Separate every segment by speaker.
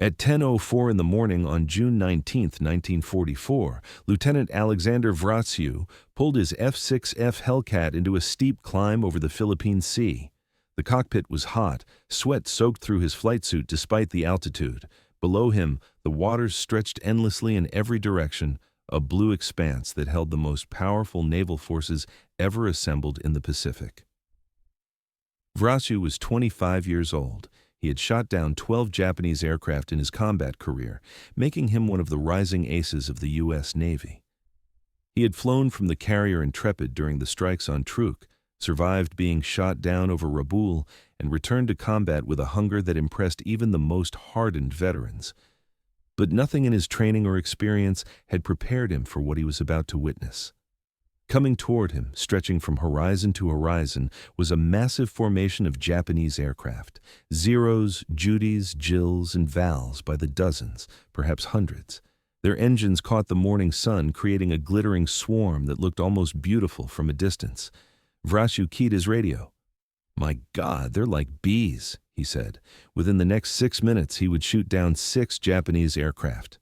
Speaker 1: At 10:04 in the morning on June 19, 1944, Lieutenant Alexander Vraciu pulled his F-6F Hellcat into a steep climb over the Philippine Sea. The cockpit was hot, sweat soaked through his flight suit despite the altitude. Below him, the waters stretched endlessly in every direction, a blue expanse that held the most powerful naval forces ever assembled in the Pacific. Vraciu was 25 years old. He had shot down 12 Japanese aircraft in his combat career, making him one of the rising aces of the U.S. Navy. He had flown from the carrier Intrepid during the strikes on Truk, survived being shot down over Rabaul, and returned to combat with a hunger that impressed even the most hardened veterans. But nothing in his training or experience had prepared him for what he was about to witness. Coming toward him, stretching from horizon to horizon, was a massive formation of Japanese aircraft. Zeros, Judys, Jills, and Vals by the dozens, perhaps hundreds. Their engines caught the morning sun, creating a glittering swarm that looked almost beautiful from a distance. Vraciu keyed his radio. "My God, they're like bees," he said. Within the next 6 minutes, he would shoot down 6 Japanese aircraft.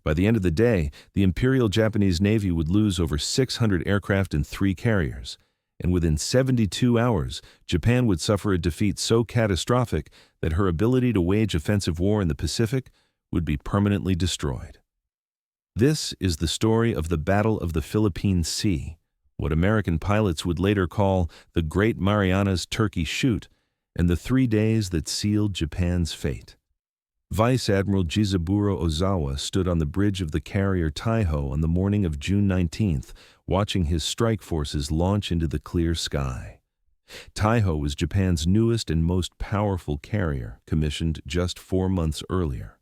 Speaker 1: By the end of the day, the Imperial Japanese Navy would lose over 600 aircraft and 3 carriers. And within 72 hours, Japan would suffer a defeat so catastrophic that her ability to wage offensive war in the Pacific would be permanently destroyed. This is the story of the Battle of the Philippine Sea, what American pilots would later call the Great Marianas Turkey Shoot, and the 3 days that sealed Japan's fate. Vice Admiral Jisaburo Ozawa stood on the bridge of the carrier Taiho on the morning of June 19th, watching his strike forces launch into the clear sky. Taiho was Japan's newest and most powerful carrier, commissioned just 4 months earlier.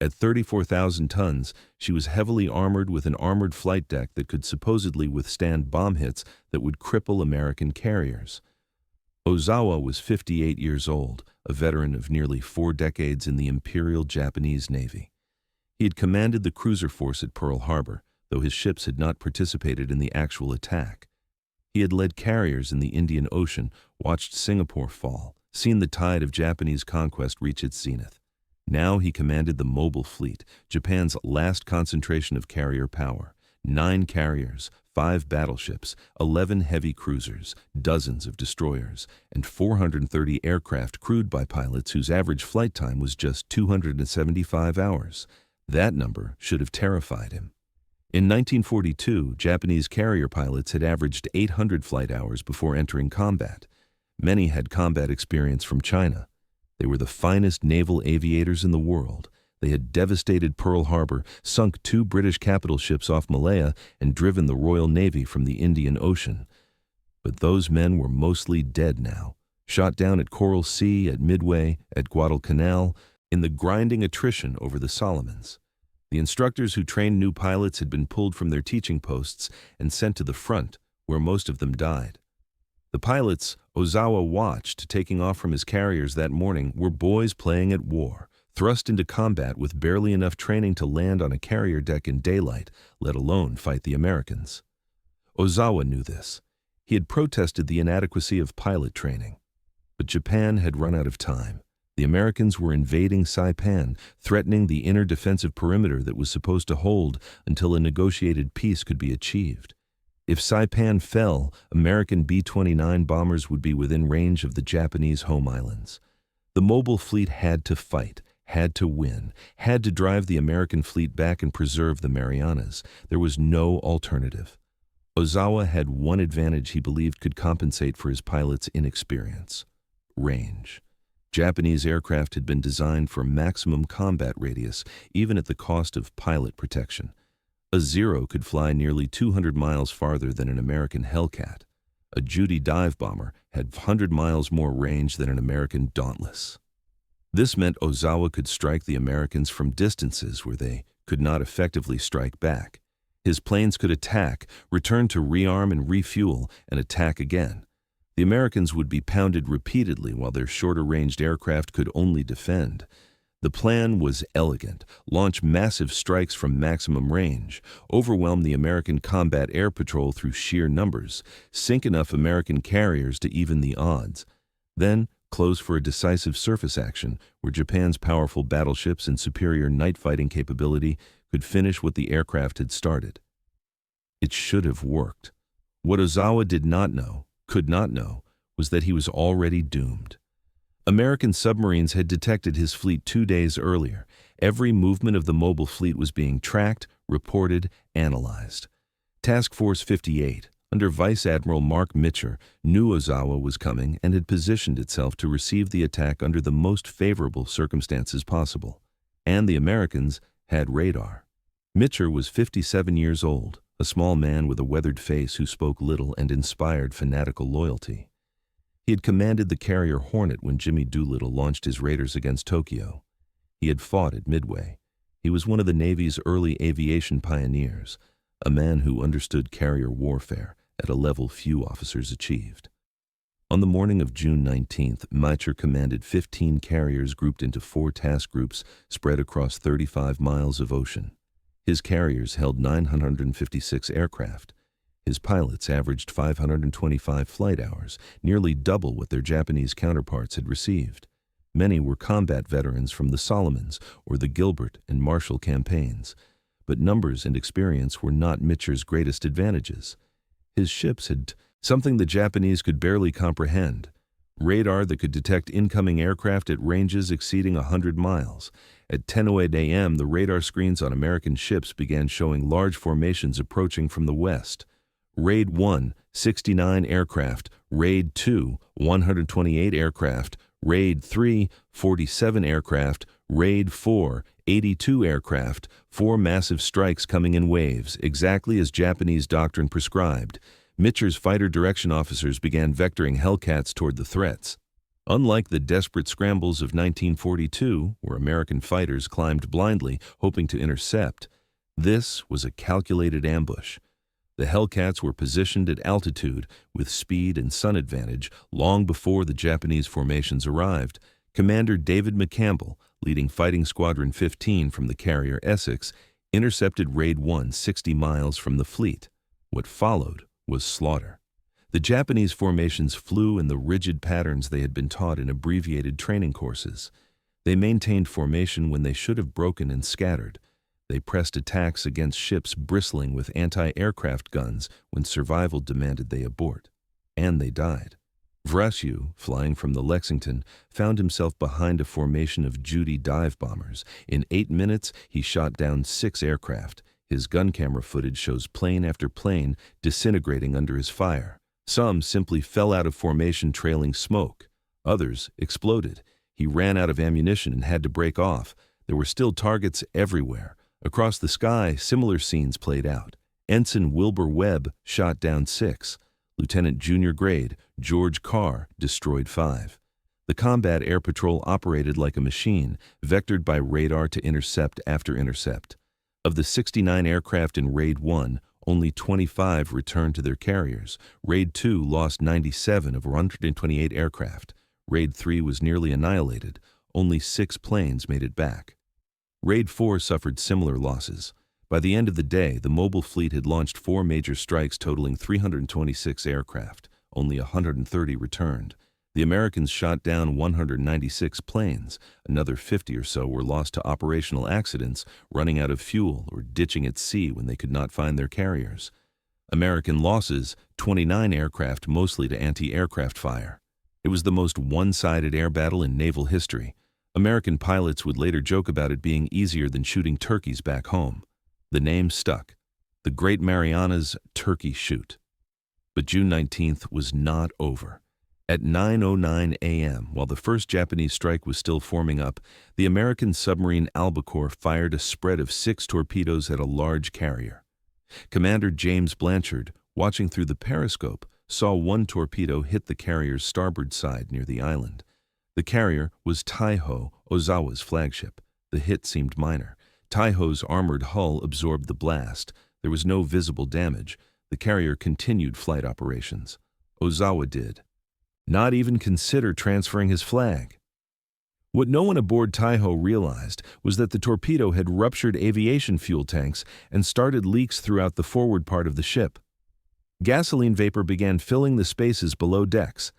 Speaker 1: At 34,000 tons, she was heavily armored with an armored flight deck that could supposedly withstand bomb hits that would cripple American carriers. Ozawa was 58 years old, a veteran of nearly 4 decades in the Imperial Japanese Navy. He had commanded the cruiser force at Pearl Harbor, though his ships had not participated in the actual attack. He had led carriers in the Indian Ocean, watched Singapore fall, seen the tide of Japanese conquest reach its zenith. Now he commanded the mobile fleet, Japan's last concentration of carrier power. 9 carriers, 5 battleships, 11 heavy cruisers, dozens of destroyers, and 430 aircraft crewed by pilots whose average flight time was just 275 hours. That number should have terrified him. In 1942, Japanese carrier pilots had averaged 800 flight hours before entering combat. Many had combat experience from China. They were the finest naval aviators in the world. They had devastated Pearl Harbor, sunk 2 British capital ships off Malaya, and driven the Royal Navy from the Indian Ocean. But those men were mostly dead now, shot down at Coral Sea, at Midway, at Guadalcanal, in the grinding attrition over the Solomons. The instructors who trained new pilots had been pulled from their teaching posts and sent to the front, where most of them died. The pilots Ozawa watched taking off from his carriers that morning were boys playing at war, thrust into combat with barely enough training to land on a carrier deck in daylight, let alone fight the Americans. Ozawa knew this. He had protested the inadequacy of pilot training. But Japan had run out of time. The Americans were invading Saipan, threatening the inner defensive perimeter that was supposed to hold until a negotiated peace could be achieved. If Saipan fell, American B-29 bombers would be within range of the Japanese home islands. The mobile fleet had to fight, had to win, had to drive the American fleet back and preserve the Marianas. There was no alternative. Ozawa had one advantage he believed could compensate for his pilot's inexperience: range. Japanese aircraft had been designed for maximum combat radius, even at the cost of pilot protection. A Zero could fly nearly 200 miles farther than an American Hellcat. A Judy dive bomber had 100 miles more range than an American Dauntless. This meant Ozawa could strike the Americans from distances where they could not effectively strike back. His planes could attack, return to rearm and refuel, and attack again. The Americans would be pounded repeatedly while their shorter-ranged aircraft could only defend. The plan was elegant: launch massive strikes from maximum range, overwhelm the American combat air patrol through sheer numbers, sink enough American carriers to even the odds, then close for a decisive surface action where Japan's powerful battleships and superior night fighting capability could finish what the aircraft had started. It should have worked. What Ozawa did not know, could not know, was that he was already doomed. American submarines had detected his fleet 2 days earlier. Every movement of the mobile fleet was being tracked, reported, analyzed. Task Force 58, under Vice Admiral Marc Mitscher, knew Ozawa was coming and had positioned itself to receive the attack under the most favorable circumstances possible. And the Americans had radar. Mitscher was 57 years old, a small man with a weathered face who spoke little and inspired fanatical loyalty. He had commanded the carrier Hornet when Jimmy Doolittle launched his raiders against Tokyo. He had fought at Midway. He was one of the Navy's early aviation pioneers, a man who understood carrier warfare at a level few officers achieved. On the morning of June 19th, Mitscher commanded 15 carriers grouped into 4 task groups spread across 35 miles of ocean. His carriers held 956 aircraft. His pilots averaged 525 flight hours, nearly double what their Japanese counterparts had received. Many were combat veterans from the Solomons or the Gilbert and Marshall campaigns, but numbers and experience were not Mitscher's greatest advantages. His ships had something the Japanese could barely comprehend: radar that could detect incoming aircraft at ranges exceeding 100 miles. At 10:08 a.m., the radar screens on American ships began showing large formations approaching from the west. Raid 1, 69 aircraft. Raid 2, 128 aircraft. Raid 3, 47 aircraft. Raid 4, 82 aircraft. 4 massive strikes coming in waves, exactly as Japanese doctrine prescribed. Mitscher's fighter direction officers began vectoring Hellcats toward the threats. Unlike the desperate scrambles of 1942, where American fighters climbed blindly, hoping to intercept, this was a calculated ambush. The Hellcats were positioned at altitude with speed and sun advantage long before the Japanese formations arrived. Commander David McCampbell, leading Fighting Squadron 15 from the carrier Essex, intercepted Raid 1 60 miles from the fleet. What followed was slaughter. The Japanese formations flew in the rigid patterns they had been taught in abbreviated training courses. They maintained formation when they should have broken and scattered. They pressed attacks against ships bristling with anti-aircraft guns when survival demanded they abort. And they died. Vraciu, flying from the Lexington, found himself behind a formation of Judy dive bombers. In 8 minutes, he shot down 6 aircraft. His gun camera footage shows plane after plane disintegrating under his fire. Some simply fell out of formation trailing smoke. Others exploded. He ran out of ammunition and had to break off. There were still targets everywhere. Across the sky, similar scenes played out. Ensign Wilbur Webb shot down 6. Lieutenant Junior Grade George Carr destroyed 5. The combat air patrol operated like a machine, vectored by radar to intercept after intercept. Of the 69 aircraft in Raid 1, only 25 returned to their carriers. Raid 2 lost 97 of 128 aircraft. Raid 3 was nearly annihilated. Only 6 planes made it back. Raid 4 suffered similar losses. By the end of the day, the mobile fleet had launched 4 major strikes totaling 326 aircraft. Only 130 returned. The Americans shot down 196 planes. Another 50 or so were lost to operational accidents, running out of fuel or ditching at sea when they could not find their carriers. American losses, 29 aircraft, mostly to anti-aircraft fire. It was the most one-sided air battle in naval history. American pilots would later joke about it being easier than shooting turkeys back home. The name stuck: the Great Marianas Turkey Shoot. But June 19th was not over. At 9:09 a.m., while the first Japanese strike was still forming up, the American submarine Albacore fired a spread of 6 torpedoes at a large carrier. Commander James Blanchard, watching through the periscope, saw one torpedo hit the carrier's starboard side near the island. The carrier was Taiho, Ozawa's flagship. The hit seemed minor. Taiho's armored hull absorbed the blast. There was no visible damage. The carrier continued flight operations. Ozawa did not even consider transferring his flag. What no one aboard Taiho realized was that the torpedo had ruptured aviation fuel tanks and started leaks throughout the forward part of the ship. Gasoline vapor began filling the spaces below decks.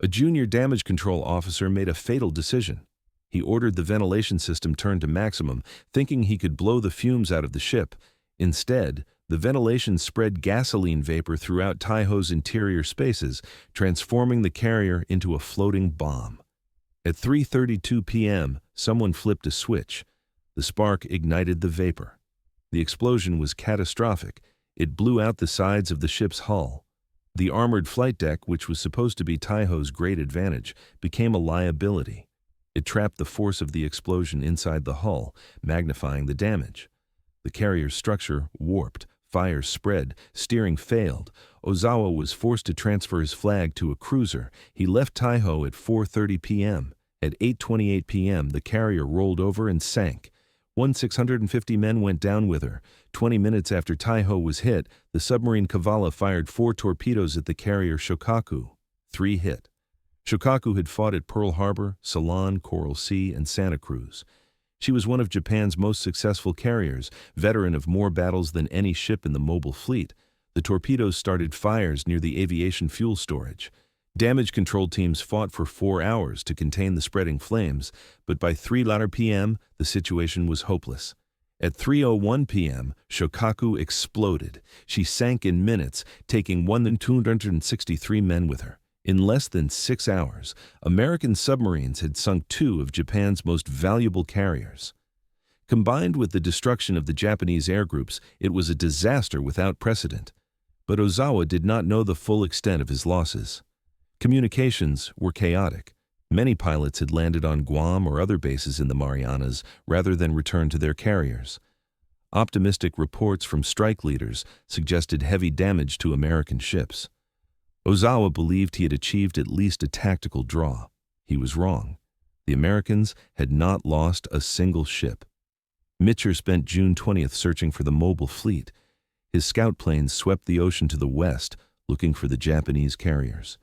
Speaker 1: A junior damage control officer made a fatal decision. He ordered the ventilation system turned to maximum, thinking he could blow the fumes out of the ship. Instead, the ventilation spread gasoline vapor throughout Taiho's interior spaces, transforming the carrier into a floating bomb. At 3:32 p.m., someone flipped a switch. The spark ignited the vapor. The explosion was catastrophic. It blew out the sides of the ship's hull. The armored flight deck, which was supposed to be Taiho's great advantage, became a liability. It trapped the force of the explosion inside the hull, magnifying the damage. The carrier's structure warped, fire spread, steering failed. Ozawa was forced to transfer his flag to a cruiser. He left Taiho at 4:30 p.m. At 8:28 p.m., the carrier rolled over and sank. 650 men went down with her. 20 minutes after Taiho was hit, the submarine Kavala fired 4 torpedoes at the carrier Shokaku. 3 hit. Shokaku had fought at Pearl Harbor, Ceylon, Coral Sea, and Santa Cruz. She was one of Japan's most successful carriers, veteran of more battles than any ship in the mobile fleet. The torpedoes started fires near the aviation fuel storage. Damage control teams fought for 4 hours to contain the spreading flames, but by 3:00 p.m., the situation was hopeless. At 3:01 p.m., Shokaku exploded. She sank in minutes, taking 1,263 men with her. In less than 6 hours, American submarines had sunk 2 of Japan's most valuable carriers. Combined with the destruction of the Japanese air groups, it was a disaster without precedent. But Ozawa did not know the full extent of his losses. Communications were chaotic. Many pilots had landed on Guam or other bases in the Marianas rather than return to their carriers. Optimistic reports from strike leaders suggested heavy damage to American ships. Ozawa believed he had achieved at least a tactical draw. He was wrong. The Americans had not lost a single ship. Mitscher spent June 20th searching for the mobile fleet. His scout planes swept the ocean to the west, looking for the Japanese carriers.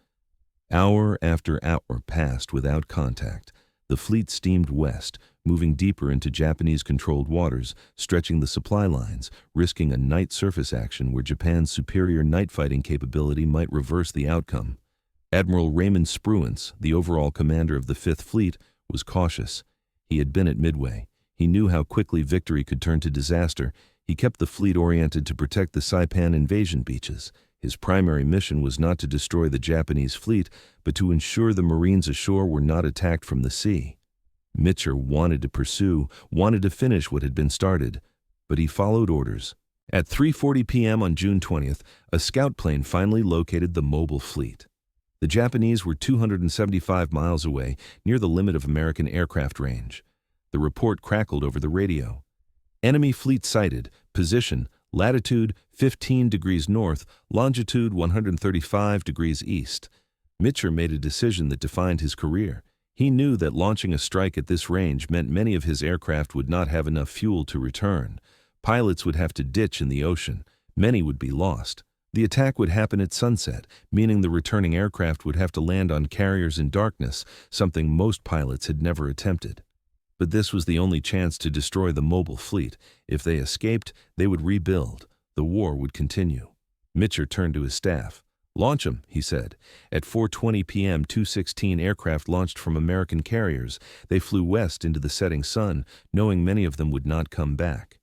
Speaker 1: Hour after hour passed without contact. The fleet steamed west, moving deeper into Japanese-controlled waters, stretching the supply lines, risking a night surface action where Japan's superior night-fighting capability might reverse the outcome. Admiral Raymond Spruance, the overall commander of the Fifth Fleet, was cautious. He had been at Midway. He knew how quickly victory could turn to disaster. He kept the fleet oriented to protect the Saipan invasion beaches. His primary mission was not to destroy the Japanese fleet, but to ensure the Marines ashore were not attacked from the sea. Mitscher wanted to finish what had been started, but he followed orders. At 3:40 p.m. on June 20th, a scout plane finally located the mobile fleet. The Japanese were 275 miles away, near the limit of American aircraft range. The report crackled over the radio. Enemy fleet sighted, position, latitude 15 degrees north, longitude 135 degrees east. Mitscher made a decision that defined his career. He knew that launching a strike at this range meant many of his aircraft would not have enough fuel to return. Pilots would have to ditch in the ocean. Many would be lost. The attack would happen at sunset, meaning the returning aircraft would have to land on carriers in darkness, something most pilots had never attempted. But this was the only chance to destroy the mobile fleet. If they escaped, they would rebuild. The war would continue. Mitscher turned to his staff. "Launch 'em," he said. At 4:20 p.m., 216 aircraft launched from American carriers. They flew west into the setting sun, knowing many of them would not come back.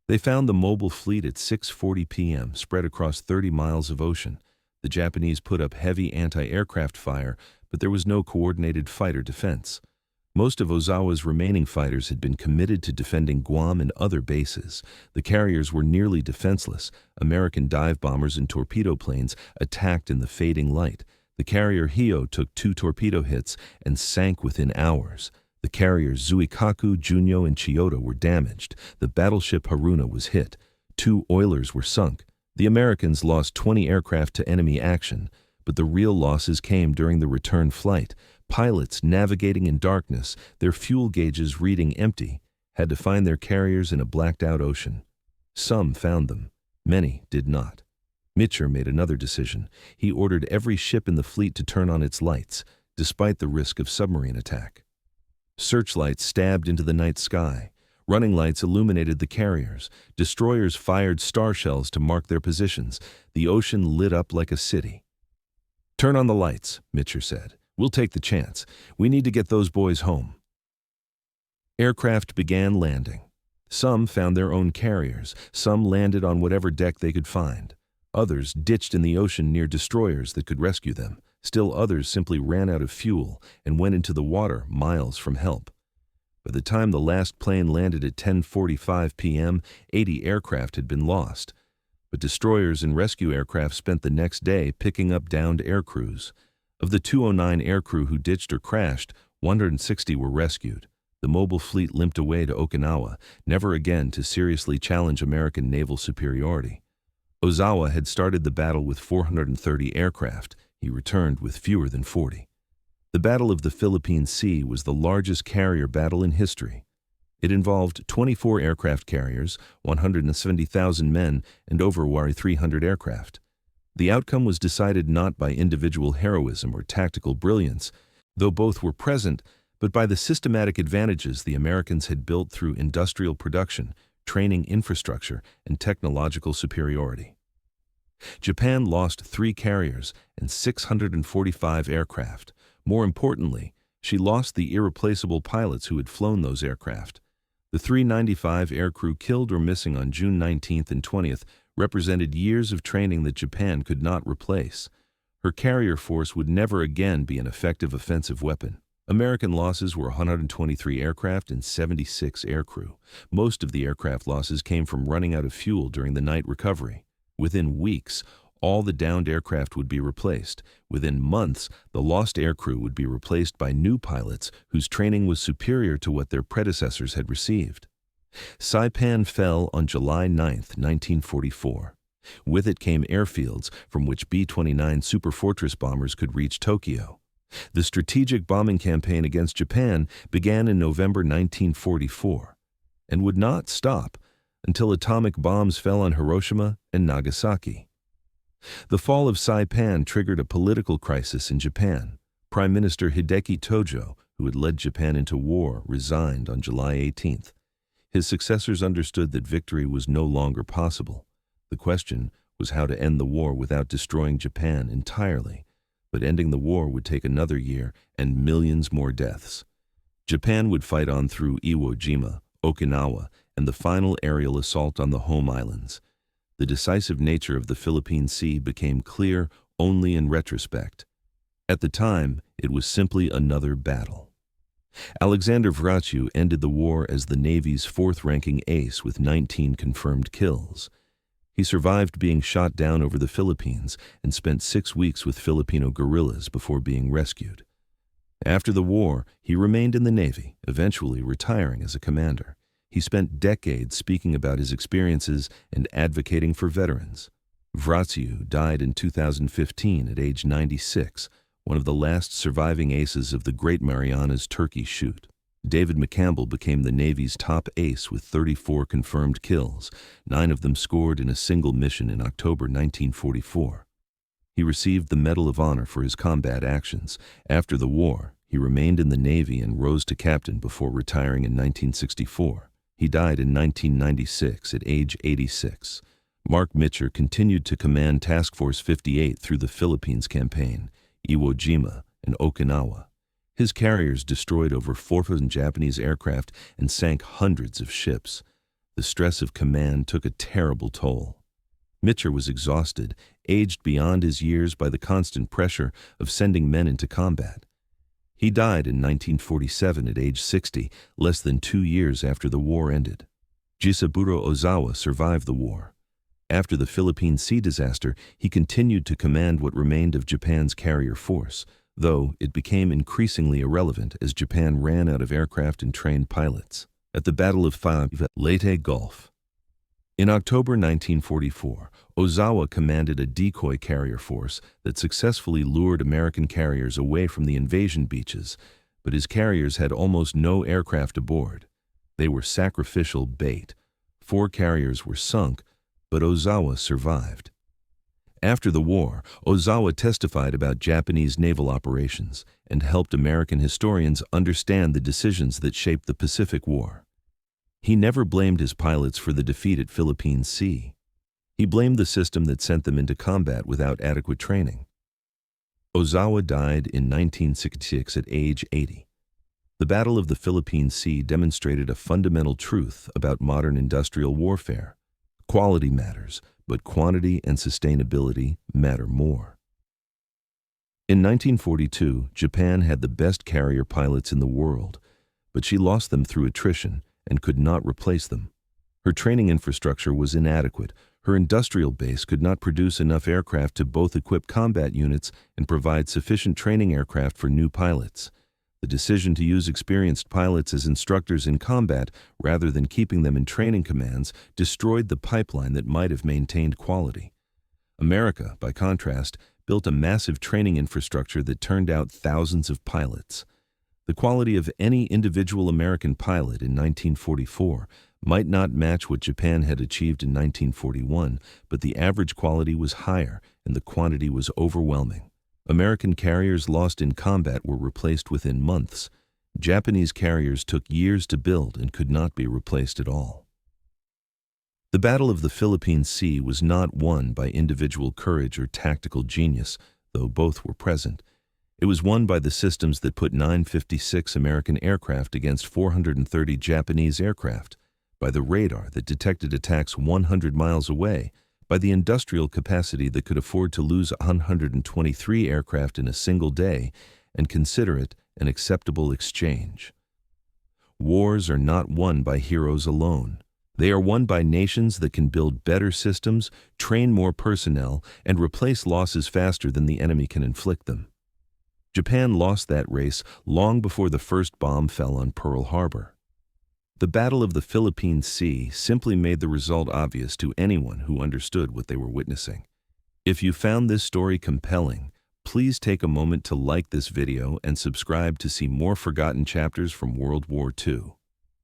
Speaker 1: They found the mobile fleet at 6:40 p.m., spread across 30 miles of ocean. The Japanese put up heavy anti-aircraft fire, but there was no coordinated fighter defense. Most of Ozawa's remaining fighters had been committed to defending Guam and other bases. The carriers were nearly defenseless. American dive bombers and torpedo planes attacked in the fading light. The carrier Hio took 2 torpedo hits and sank within hours. The carriers Zuikaku, Junyo, and Chiyoda were damaged. The battleship Haruna was hit. 2 oilers were sunk. The Americans lost 20 aircraft to enemy action, but the real losses came during the return flight. Pilots navigating in darkness, their fuel gauges reading empty, had to find their carriers in a blacked-out ocean. Some found them. Many did not. Mitscher made another decision. He ordered every ship in the fleet to turn on its lights, despite the risk of submarine attack. Searchlights stabbed into the night sky. Running lights illuminated the carriers. Destroyers fired star shells to mark their positions. The ocean lit up like a city. "Turn on the lights," Mitscher said. We'll take the chance. We need to get those boys home. Aircraft began landing. Some found their own carriers. Some landed on whatever deck they could find. Others ditched in the ocean near destroyers that could rescue them. Still others simply ran out of fuel and went into the water miles from help. By the time the last plane landed at 10:45 p.m., 80 aircraft had been lost. But destroyers and rescue aircraft spent the next day picking up downed aircrews. Of the 209 aircrew who ditched or crashed, 160 were rescued. The mobile fleet limped away to Okinawa, never again to seriously challenge American naval superiority. Ozawa had started the battle with 430 aircraft. He returned with fewer than 40. The Battle of the Philippine Sea was the largest carrier battle in history. It involved 24 aircraft carriers, 170,000 men, and over 300 aircraft. The outcome was decided not by individual heroism or tactical brilliance, though both were present, but by the systematic advantages the Americans had built through industrial production, training infrastructure, and technological superiority. Japan lost 3 carriers and 645 aircraft. More importantly, she lost the irreplaceable pilots who had flown those aircraft. The 395 aircrew killed or missing on June 19th and 20th represented years of training that Japan could not replace. Her carrier force would never again be an effective offensive weapon. American losses were 123 aircraft and 76 aircrew. Most of the aircraft losses came from running out of fuel during the night recovery. Within weeks, all the downed aircraft would be replaced. Within months, the lost aircrew would be replaced by new pilots whose training was superior to what their predecessors had received. Saipan fell on July 9, 1944. With it came airfields from which B-29 Superfortress bombers could reach Tokyo. The strategic bombing campaign against Japan began in November 1944 and would not stop until atomic bombs fell on Hiroshima and Nagasaki. The fall of Saipan triggered a political crisis in Japan. Prime Minister Hideki Tojo, who had led Japan into war, resigned on July 18th. His successors understood that victory was no longer possible. The question was how to end the war without destroying Japan entirely. But ending the war would take another year and millions more deaths. Japan would fight on through Iwo Jima, Okinawa, and the final aerial assault on the home islands. The decisive nature of the Philippine Sea became clear only in retrospect. At the time, it was simply another battle. Alexander Vraciu ended the war as the Navy's 4th-ranking ace with 19 confirmed kills. He survived being shot down over the Philippines and spent 6 weeks with Filipino guerrillas before being rescued. After the war, he remained in the Navy, eventually retiring as a commander. He spent decades speaking about his experiences and advocating for veterans. Vraciu died in 2015 at age 96, one of the last surviving aces of the Great Marianas Turkey Shoot. David McCampbell became the Navy's top ace with 34 confirmed kills, 9 of them scored in a single mission in October 1944. He received the Medal of Honor for his combat actions. After the war, he remained in the Navy and rose to captain before retiring in 1964. He died in 1996 at age 86. Marc Mitscher continued to command Task Force 58 through the Philippines campaign, Iwo Jima, and Okinawa. His carriers destroyed over 4,000 Japanese aircraft and sank hundreds of ships. The stress of command took a terrible toll. Mitscher was exhausted, aged beyond his years by the constant pressure of sending men into combat. He died in 1947 at age 60, less than 2 years after the war ended. Jisaburo Ozawa survived the war. After the Philippine Sea disaster, he continued to command what remained of Japan's carrier force, though it became increasingly irrelevant as Japan ran out of aircraft and trained pilots. At the Battle of Leyte Gulf. In October 1944, Ozawa commanded a decoy carrier force that successfully lured American carriers away from the invasion beaches, but his carriers had almost no aircraft aboard. They were sacrificial bait. 4 carriers were sunk, but Ozawa survived. After the war, Ozawa testified about Japanese naval operations and helped American historians understand the decisions that shaped the Pacific War. He never blamed his pilots for the defeat at Philippine Sea. He blamed the system that sent them into combat without adequate training. Ozawa died in 1966 at age 80. The Battle of the Philippine Sea demonstrated a fundamental truth about modern industrial warfare. Quality matters, but quantity and sustainability matter more. In 1942, Japan had the best carrier pilots in the world, but she lost them through attrition and could not replace them. Her training infrastructure was inadequate. Her industrial base could not produce enough aircraft to both equip combat units and provide sufficient training aircraft for new pilots. The decision to use experienced pilots as instructors in combat rather than keeping them in training commands destroyed the pipeline that might have maintained quality. America, by contrast, built a massive training infrastructure that turned out thousands of pilots. The quality of any individual American pilot in 1944 might not match what Japan had achieved in 1941, but the average quality was higher and the quantity was overwhelming. American carriers lost in combat were replaced within months. Japanese carriers took years to build and could not be replaced at all. The Battle of the Philippine Sea was not won by individual courage or tactical genius, though both were present. It was won by the systems that put 956 American aircraft against 430 Japanese aircraft, by the radar that detected attacks 100 miles away, by the industrial capacity that could afford to lose 123 aircraft in a single day and consider it an acceptable exchange. Wars are not won by heroes alone. They are won by nations that can build better systems, train more personnel, and replace losses faster than the enemy can inflict them. Japan lost that race long before the first bomb fell on Pearl Harbor. The Battle of the Philippine Sea simply made the result obvious to anyone who understood what they were witnessing. If you found this story compelling, please take a moment to like this video and subscribe to see more forgotten chapters from World War II.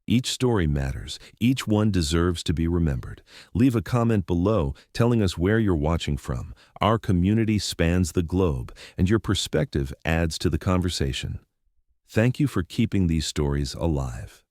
Speaker 1: Each story matters. Each one deserves to be remembered. Leave a comment below telling us where you're watching from. Our community spans the globe, and your perspective adds to the conversation. Thank you for keeping these stories alive.